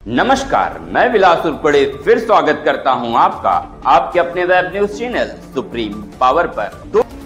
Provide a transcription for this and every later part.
नमस्कार, मैं विलास उर्पड़े फिर स्वागत करता हूं आपका आपके अपने web news channel supreme power पर।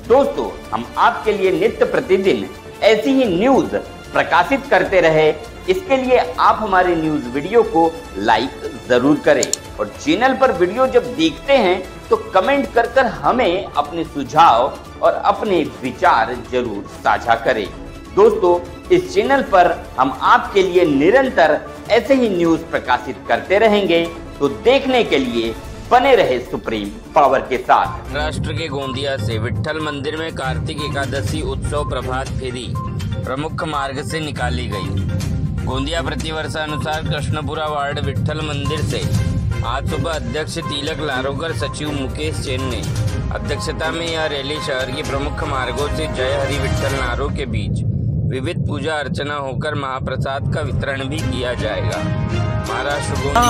दोस्तों, हम आपके लिए नित्य प्रतिदिन ऐसी ही न्यूज प्रकाशित करते रहे, इसके लिए आप हमारे न्यूज वीडियो को लाइक जरूर करें और चैनल पर वीडियो जब देखते हैं तो कमेंट कर हमें अपने सुझाव और अपने विचार जरूर साझा करें। दोस्तों, इस चैनल पर हम आपके लिए निरंतर ऐसे ही न्यूज प्रकाशित करते रहेंगे, तो देखने के लिए बने रहे सुप्रीम पावर के साथ। महाराष्ट्र के गोंदिया से विट्ठल मंदिर में कार्तिक एकादशी उत्सव प्रभात फेरी प्रमुख मार्ग से निकाली गई। गोंदिया प्रतिवर्षानुसार कृष्णपुरा वार्ड विट्ठल मंदिर से आज सुबह अध्यक्ष तिलक लारोकर, सचिव मुकेश जैन ने अध्यक्षता में यह रैली शहर के प्रमुख मार्गों से जय हरि विट्ठल नारों के बीच विविध पूजा अर्चना होकर महाप्रसाद का वितरण भी किया जाएगा। महाराष्ट्र गोंदिया